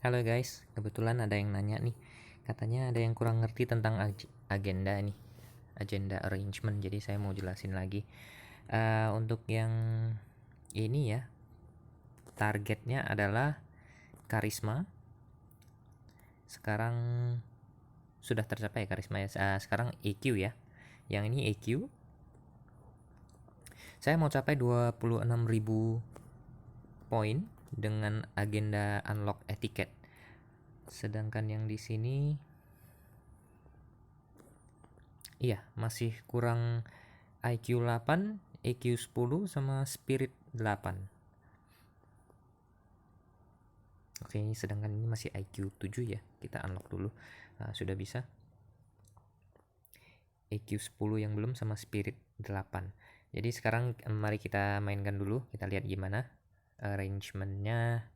Halo guys, kebetulan ada yang nanya nih. Katanya ada yang kurang ngerti tentang agenda nih, agenda arrangement. Jadi saya mau jelasin lagi. Untuk yang ini ya, targetnya adalah karisma. Sekarang sudah tercapai karisma ya. Sekarang EQ ya. Yang ini EQ. Saya mau capai 26.000 poin dengan agenda unlock etiquette. Sedangkan yang di sini iya, masih kurang IQ 8, EQ 10 sama Spirit 8. Oke, sedangkan ini masih IQ 7 ya. Kita unlock dulu. Nah, sudah bisa. EQ 10 yang belum sama Spirit 8. Jadi sekarang mari kita mainkan dulu. Kita lihat gimana arrangementnya.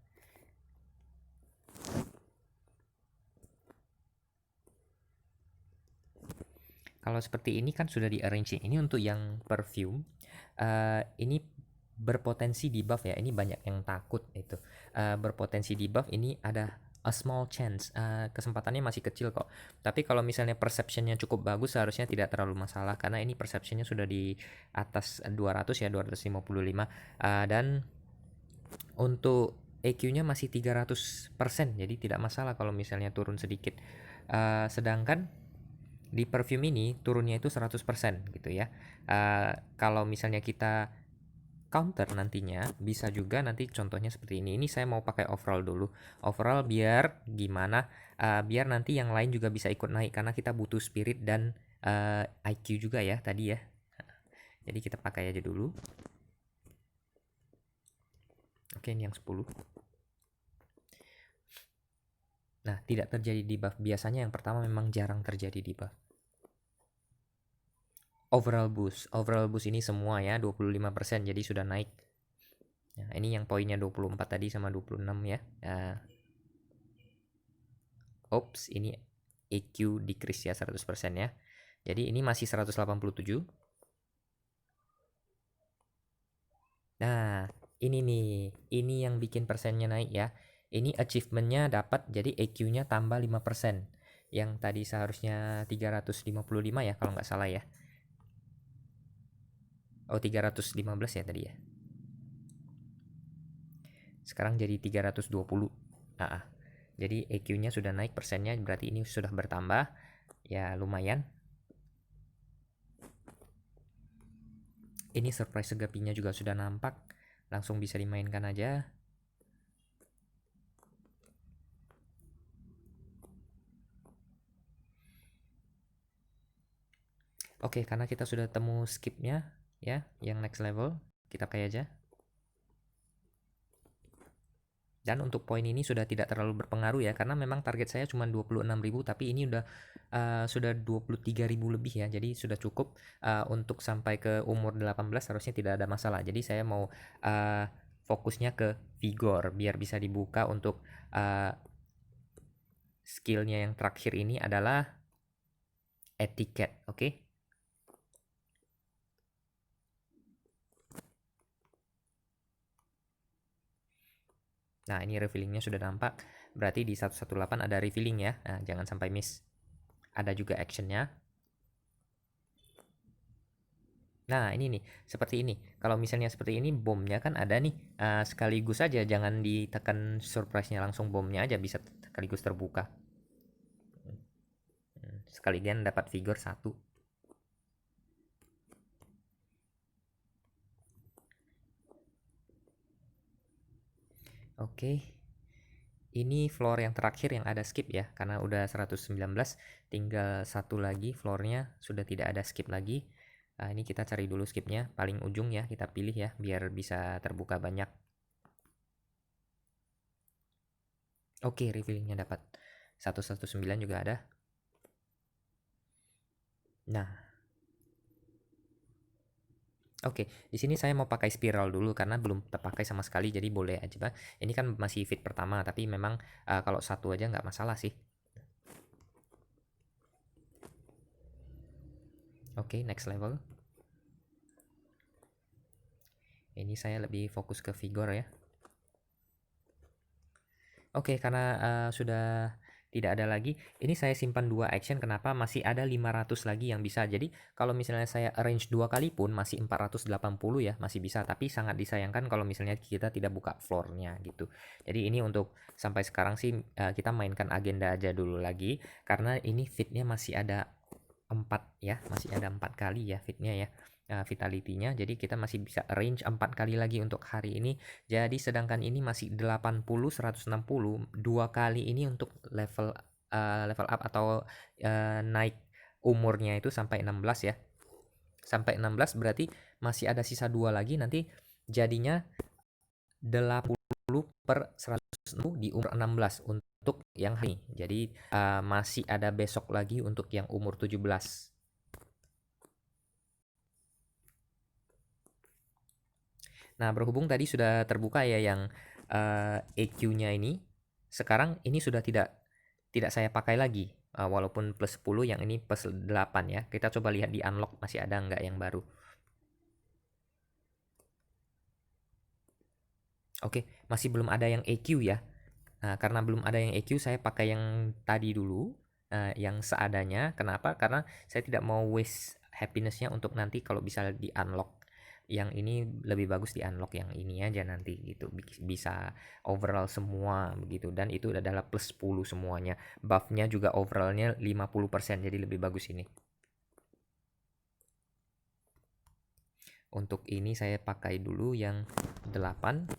Kalau seperti ini kan sudah di arrange. Ini untuk yang perfume. Ini berpotensi debuff ya. Ini banyak yang takut itu. Berpotensi debuff ini ada a small chance. Kesempatannya masih kecil kok. Tapi kalau misalnya perceptionnya cukup bagus, seharusnya tidak terlalu masalah karena ini perceptionnya sudah di atas 200 ya, 255. Dan untuk EQ-nya masih 300%, jadi tidak masalah kalau misalnya turun sedikit. Sedangkan di perfume ini turunnya itu 100% gitu ya. Kalau misalnya kita counter nantinya bisa juga nanti contohnya seperti ini. Ini saya mau pakai overall dulu. Overall biar gimana? Biar nanti yang lain juga bisa ikut naik karena kita butuh spirit dan IQ juga ya tadi ya. Jadi kita pakai aja dulu. Oke, ini yang 10. Nah, tidak terjadi debuff. Biasanya yang pertama memang jarang terjadi debuff. Overall boost ini semua ya 25%, jadi sudah naik. Nah, ini yang poinnya 24 tadi sama 26 ya. Ops, ini EQ decrease ya 100% ya. Jadi ini masih 187. Nah, ini nih, ini yang bikin persennya naik ya. Ini achievementnya dapat, jadi EQ-nya tambah 5%. Yang tadi seharusnya 355 ya kalau nggak salah ya. Oh, 315 ya tadi ya. Sekarang jadi 320. Jadi EQ-nya sudah naik, persennya berarti ini sudah bertambah. Ya lumayan. Ini surprise segapinya juga sudah nampak. Langsung bisa dimainkan aja. Oke, karena kita sudah temu skipnya ya, yang next level, kita pakai aja. Dan untuk poin ini sudah tidak terlalu berpengaruh ya, karena memang target saya cuma 26.000, tapi ini sudah 23.000 lebih ya, jadi sudah cukup untuk sampai ke umur 18 harusnya tidak ada masalah. Jadi saya mau fokusnya ke vigor biar bisa dibuka untuk skillnya yang terakhir ini adalah etiquette, oke? Nah, ini refillingnya sudah nampak. Berarti di 118 ada refilling ya. Nah, jangan sampai miss. Ada juga actionnya. Nah, ini nih, seperti ini. Kalau misalnya seperti ini, bomnya kan ada nih. Sekaligus aja, jangan ditekan surprise-nya, langsung bomnya aja bisa sekaligus terbuka. Sekalian dapat figure 1. Oke. Ini floor yang terakhir yang ada skip ya, karena udah 119, tinggal satu lagi floornya sudah tidak ada skip lagi. Nah, ini kita cari dulu skipnya, paling ujung ya, kita pilih ya, biar bisa terbuka banyak. Oke, refillingnya dapat 119 juga ada. Nah, oke, di sini saya mau pakai spiral dulu karena belum terpakai sama sekali, jadi boleh aja. Ini kan masih fit pertama, tapi memang kalau satu aja nggak masalah sih. Oke, next level. Ini saya lebih fokus ke figure ya. Oke, karena sudah tidak ada lagi, ini saya simpan 2 action, kenapa? Masih ada 500 lagi yang bisa. Jadi kalau misalnya saya arrange 2 kali pun masih 480 ya, masih bisa. Tapi sangat disayangkan kalau misalnya kita tidak buka floor-nya gitu. Jadi ini untuk sampai sekarang sih kita mainkan agenda aja dulu lagi, karena ini fitnya masih ada 4 ya, masih ada 4 kali ya fitnya ya. Vitality-nya, jadi kita masih bisa arrange 4 kali lagi untuk hari ini. Jadi sedangkan ini masih 80, 160, 2 kali ini untuk level up atau naik umurnya itu sampai 16 ya. Sampai 16 berarti masih ada sisa 2 lagi, nanti jadinya 80 per 160 di umur 16 untuk yang hari. Jadi masih ada besok lagi untuk yang umur 17. Nah, berhubung tadi sudah terbuka ya yang EQ-nya ini, sekarang ini sudah tidak saya pakai lagi. Walaupun plus 10, yang ini plus 8 ya. Kita coba lihat di unlock masih ada nggak yang baru. Oke, masih belum ada yang EQ ya. Nah, karena belum ada yang EQ, saya pakai yang tadi dulu, yang seadanya. Kenapa? Karena saya tidak mau waste happiness-nya untuk nanti kalau bisa di unlock. Yang ini lebih bagus di unlock yang ini aja nanti gitu. Bisa overall semua begitu. Dan itu adalah plus 10 semuanya. Buff-nya juga overallnya 50%, jadi lebih bagus ini. Untuk ini saya pakai dulu yang 8.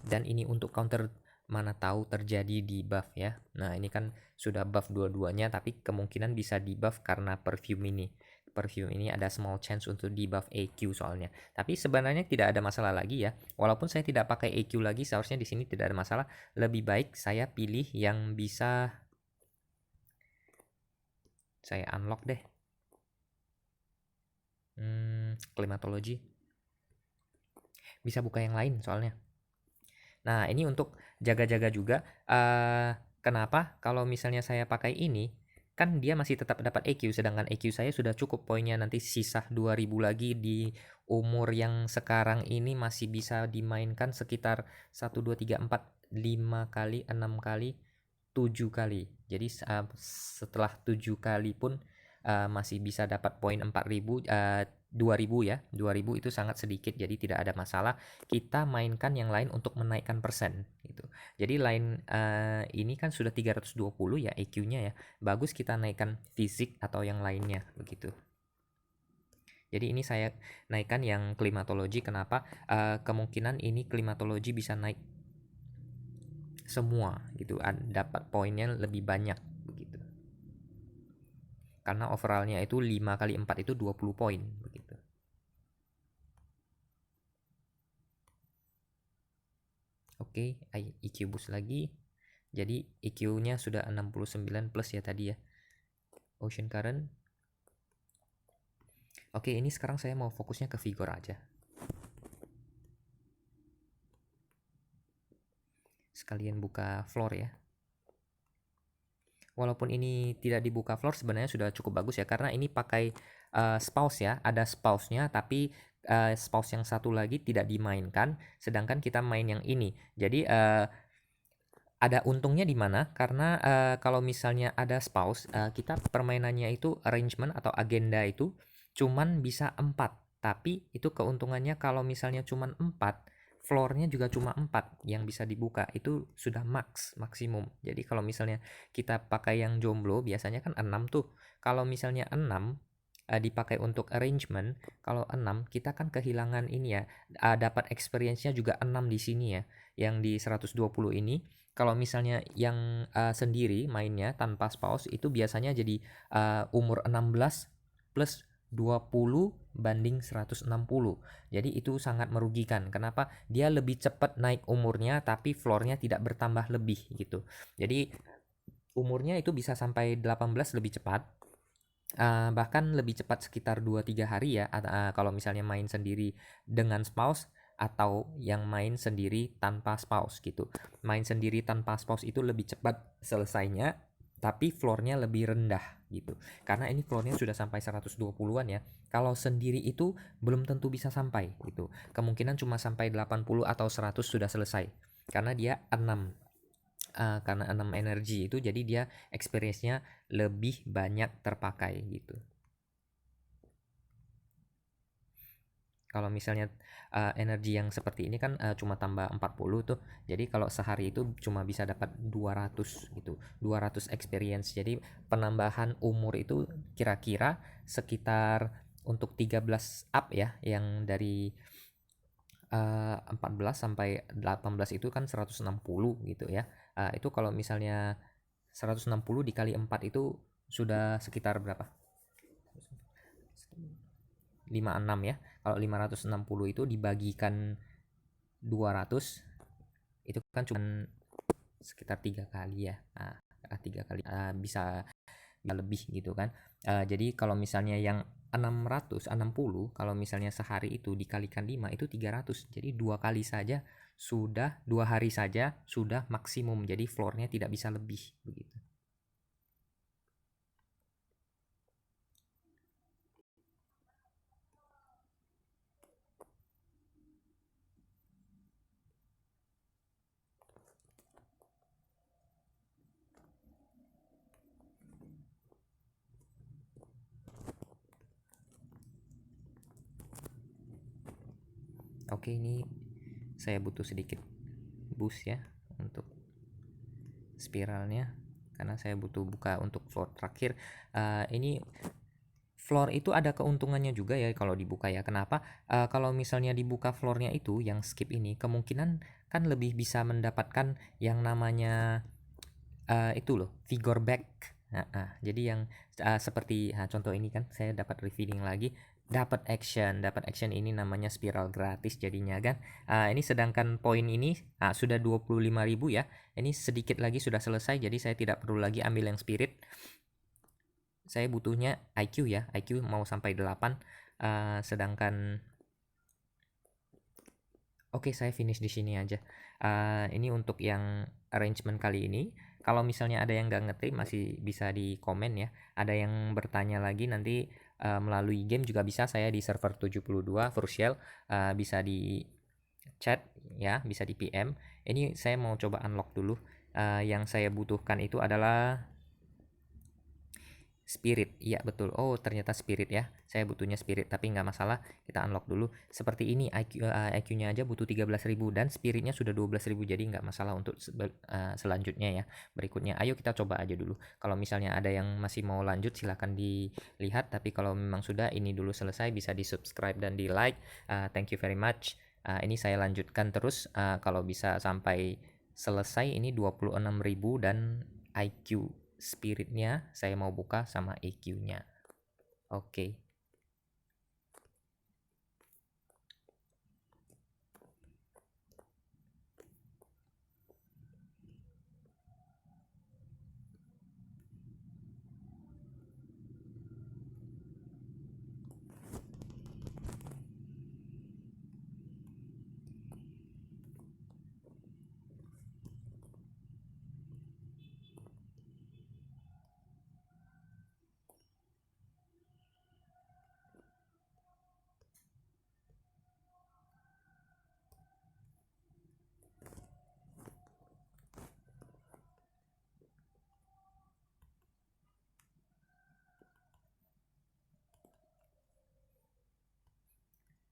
Dan ini untuk counter mana tahu terjadi debuff ya. Nah, ini kan sudah buff dua-duanya, tapi kemungkinan bisa debuff karena perfume ini. Perfume ini ada small chance untuk debuff EQ soalnya. Tapi sebenarnya tidak ada masalah lagi ya. Walaupun saya tidak pakai EQ lagi, seharusnya di sini tidak ada masalah. Lebih baik saya pilih yang bisa saya unlock deh. Klimatologi. Bisa buka yang lain soalnya. Nah, ini untuk jaga-jaga juga. Kenapa? Kalau misalnya saya pakai ini, kan dia masih tetap dapat EQ, sedangkan EQ saya sudah cukup poinnya, nanti sisa 2000 lagi di umur yang sekarang ini masih bisa dimainkan sekitar 1, 2, 3, 4, 5 kali, 6 kali, 7 kali. Jadi setelah 7 kali pun masih bisa dapat poin 4000, 2000 ya. 2000 itu sangat sedikit, jadi tidak ada masalah. Kita mainkan yang lain untuk menaikkan persen gitu. Jadi lain ini kan sudah 320 ya EQ-nya ya. Bagus kita naikkan fisik atau yang lainnya begitu. Jadi ini saya naikkan yang klimatologi. Kenapa? Kemungkinan ini klimatologi bisa naik semua gitu, dapat poinnya lebih banyak begitu. Karena overallnya itu 5 kali 4 itu 20 poin begitu. Oke, EQ boost lagi. Jadi EQ-nya sudah 69 plus ya tadi ya. Ocean Current. Oke, ini sekarang saya mau fokusnya ke Vigor aja. Sekalian buka floor ya. Walaupun ini tidak dibuka floor, sebenarnya sudah cukup bagus ya, karena ini pakai spouse ya, ada spouse-nya, tapi spouse yang satu lagi tidak dimainkan, sedangkan kita main yang ini. Jadi ada untungnya di mana? Karena kalau misalnya ada spouse, kita permainannya itu arrangement atau agenda itu cuman bisa 4. Tapi itu keuntungannya kalau misalnya cuman 4, floor-nya juga cuma 4 yang bisa dibuka. Itu sudah maksimum. Jadi kalau misalnya kita pakai yang jomblo, biasanya kan 6 tuh. Kalau misalnya 6 dipakai untuk arrangement, kalau 6 kita kan kehilangan ini ya, dapat experience-nya juga 6 di sini ya. Yang di 120 ini, kalau misalnya yang sendiri mainnya tanpa spouse itu biasanya jadi umur 16 plus 20 banding 160. Jadi itu sangat merugikan. Kenapa? Dia lebih cepat naik umurnya tapi floornya tidak bertambah lebih gitu. Jadi umurnya itu bisa sampai 18 lebih cepat. Bahkan lebih cepat sekitar 2-3 hari ya, kalau misalnya main sendiri dengan spouse atau yang main sendiri tanpa spouse gitu. Main sendiri tanpa spouse itu lebih cepat selesainya, tapi floornya lebih rendah gitu. Karena ini floornya sudah sampai 120-an ya. Kalau sendiri itu belum tentu bisa sampai gitu. Kemungkinan cuma sampai 80 atau 100 sudah selesai. karena dia 6. Karena 6 energi itu jadi dia experience-nya lebih banyak terpakai gitu. Kalau misalnya energi yang seperti ini kan cuma tambah 40 tuh. Jadi kalau sehari itu cuma bisa dapat 200 gitu. 200 experience. Jadi penambahan umur itu kira-kira sekitar untuk 13 up ya, yang dari 14 sampai 18 itu kan 160 gitu ya. Itu kalau misalnya 160 dikali 4 itu sudah sekitar berapa? 56 ya. Kalau 560 itu dibagikan 200 itu kan cuma sekitar 3 kali ya. Nah, 3 kali bisa lebih gitu kan. Jadi kalau misalnya yang 660 kalau misalnya sehari itu dikalikan 5 itu 300. Jadi 2 kali saja sudah 2 hari saja sudah maksimum. Jadi floornya tidak bisa lebih begitu. Oke, ini saya butuh sedikit boost ya untuk spiralnya karena saya butuh buka untuk floor terakhir. Ini floor itu ada keuntungannya juga ya kalau dibuka ya. Kenapa? Kalau misalnya dibuka floornya itu yang skip ini kemungkinan kan lebih bisa mendapatkan yang namanya itu loh vigor back. Jadi yang seperti contoh ini kan saya dapat revealing lagi, dapat action ini namanya spiral gratis jadinya kan. Ini sedangkan poin ini sudah 25.000 ya. Ini sedikit lagi sudah selesai, jadi saya tidak perlu lagi ambil yang spirit. Saya butuhnya IQ ya, IQ mau sampai 8. Sedangkan oke, saya finish di sini aja. Ini untuk yang arrangement kali ini. Kalau misalnya ada yang nggak ngerti masih bisa di komen ya. Ada yang bertanya lagi nanti melalui game juga bisa, saya di server 72 Crucial, bisa di chat ya, bisa di PM. Ini saya mau coba unlock dulu. Yang saya butuhkan itu adalah spirit. Iya betul. Oh ternyata spirit ya. Saya butuhnya spirit tapi nggak masalah. Kita unlock dulu. Seperti ini IQ-nya aja butuh 13.000 dan spiritnya sudah 12.000, jadi nggak masalah untuk selanjutnya ya. Berikutnya ayo kita coba aja dulu. Kalau misalnya ada yang masih mau lanjut silahkan dilihat. Tapi kalau memang sudah ini dulu selesai bisa di subscribe dan di like. Thank you very much. Ini saya lanjutkan terus kalau bisa sampai selesai. Ini 26.000 dan IQ spiritnya saya mau buka sama EQ-nya. Oke.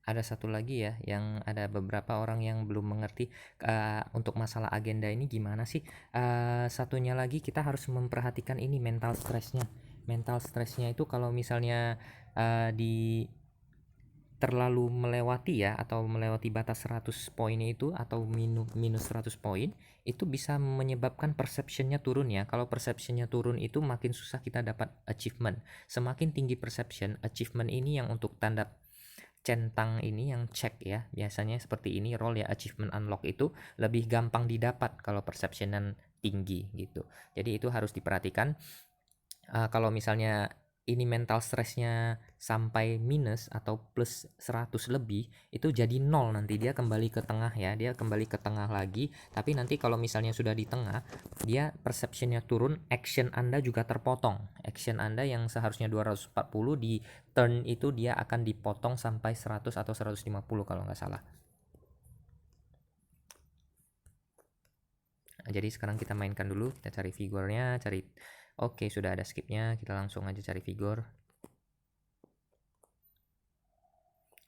Ada satu lagi ya, yang ada beberapa orang yang belum mengerti untuk masalah agenda ini gimana sih. Satunya lagi kita harus memperhatikan ini mental stressnya. Mental stressnya itu kalau misalnya di terlalu melewati ya, atau melewati batas 100 poin itu atau minus 100 poin itu bisa menyebabkan perceptionnya turun ya. Kalau perceptionnya turun itu makin susah kita dapat achievement. Semakin tinggi perception, achievement ini yang untuk tanda centang ini yang cek ya, biasanya seperti ini role ya, achievement unlock itu lebih gampang didapat kalau perceptionan tinggi gitu. Jadi itu harus diperhatikan. Kalau misalnya ini mental stressnya sampai minus atau plus 100 lebih itu jadi nol, nanti dia kembali ke tengah ya, dia kembali ke tengah lagi. Tapi nanti kalau misalnya sudah di tengah dia perceptionnya turun, action Anda juga terpotong. Action Anda yang seharusnya 240 di turn itu dia akan dipotong sampai 100 atau 150 kalau nggak salah. Jadi sekarang kita mainkan dulu, kita cari figurnya, oke, sudah ada skipnya, kita langsung aja cari figur.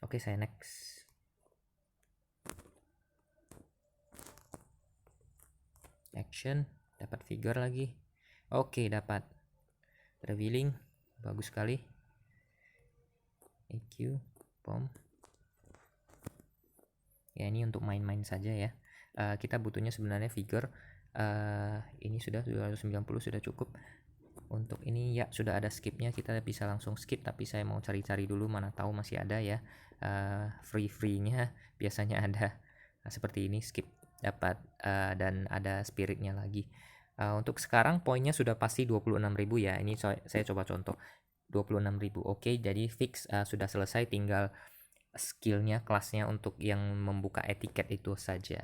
Oke, saya next. Action, dapat figur lagi. Oke, dapat. Revealing, bagus sekali. EQ, pom. Ya, ini untuk main-main saja ya. Kita butuhnya sebenarnya figure. Ini sudah 290 sudah cukup. Untuk ini ya sudah ada skipnya, kita bisa langsung skip, tapi saya mau cari-cari dulu, mana tahu masih ada ya. Free-nya biasanya ada. Seperti ini, skip dapat, dan ada spiritnya lagi. Untuk sekarang poinnya sudah pasti 26.000 ya. Ini saya coba contoh 26.000. Oke, jadi fix, sudah selesai, tinggal skillnya, kelasnya untuk yang membuka etiket itu saja.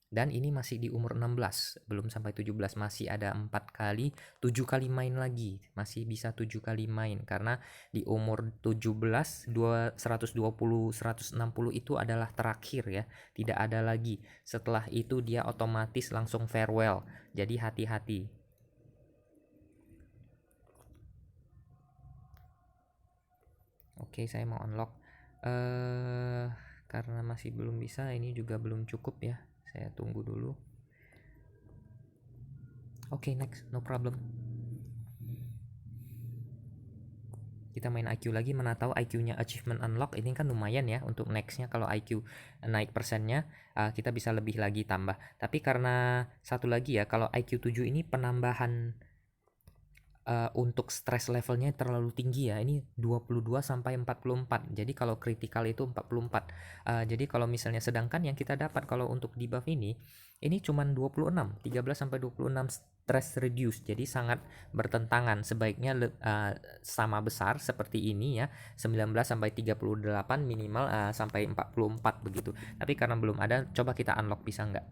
Dan ini masih di umur 16, belum sampai 17, masih ada 4 kali, 7 kali main lagi, masih bisa 7 kali main, karena di umur 17, 120, 160 itu adalah terakhir ya, tidak ada lagi. Setelah itu dia otomatis langsung farewell, jadi hati-hati. Oke, saya mau unlock. Karena masih belum bisa, ini juga belum cukup ya. Saya tunggu dulu. Oke, next, no problem. Kita main IQ lagi, mana tahu IQ-nya achievement unlock ini kan lumayan ya untuk nextnya. Kalau IQ naik persennya, kita bisa lebih lagi tambah. Tapi karena satu lagi ya, kalau IQ 7 ini penambahan untuk stress levelnya terlalu tinggi ya. Ini 22 sampai 44. Jadi kalau critical itu 44. Jadi kalau misalnya, sedangkan yang kita dapat kalau untuk debuff ini cuma 26, 13 sampai 26 stress reduce. Jadi sangat bertentangan. Sebaiknya sama besar seperti ini ya. 19 sampai 38 minimal, sampai 44 begitu. Tapi karena belum ada, coba kita unlock, bisa nggak?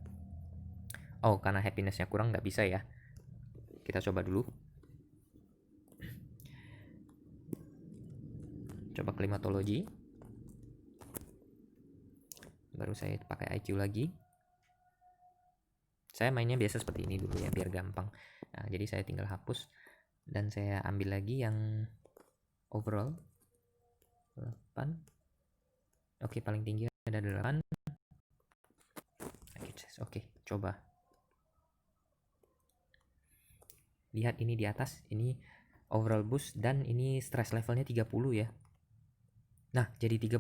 Oh, karena happinessnya kurang nggak bisa ya. Kita coba dulu. Coba klimatologi, baru saya pakai IQ lagi. Saya mainnya biasa seperti ini dulu ya, biar gampang. Nah, jadi saya tinggal hapus dan saya ambil lagi yang overall 8. Oke, paling tinggi ada 8. Oke, coba lihat ini di atas, ini overall boost dan ini stress levelnya 30 ya. Nah, jadi 31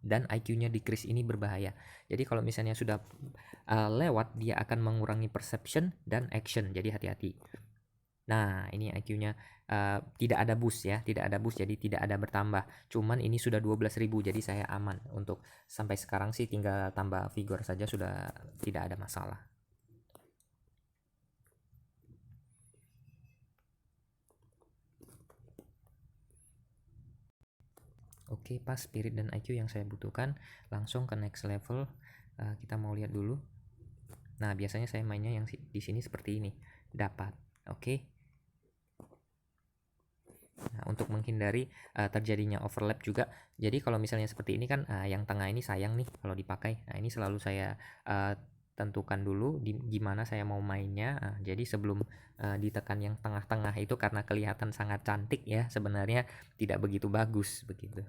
dan IQ-nya decrease, ini berbahaya. Jadi kalau misalnya sudah lewat, dia akan mengurangi perception dan action. Jadi hati-hati. Nah, ini IQ-nya tidak ada boost ya, tidak ada boost, jadi tidak ada bertambah. Cuman ini sudah 12.000, jadi saya aman. Untuk sampai sekarang sih tinggal tambah figur saja, sudah tidak ada masalah. Oke, pas spirit dan IQ yang saya butuhkan, langsung ke next level. Kita mau lihat dulu. Nah, biasanya saya mainnya yang di sini seperti ini, dapat. Oke. Nah, untuk menghindari terjadinya overlap juga. Jadi kalau misalnya seperti ini kan, yang tengah ini sayang nih kalau dipakai. Nah, ini selalu saya tentukan dulu gimana saya mau mainnya. Jadi sebelum ditekan yang tengah-tengah itu, karena kelihatan sangat cantik ya, sebenarnya tidak begitu bagus begitu.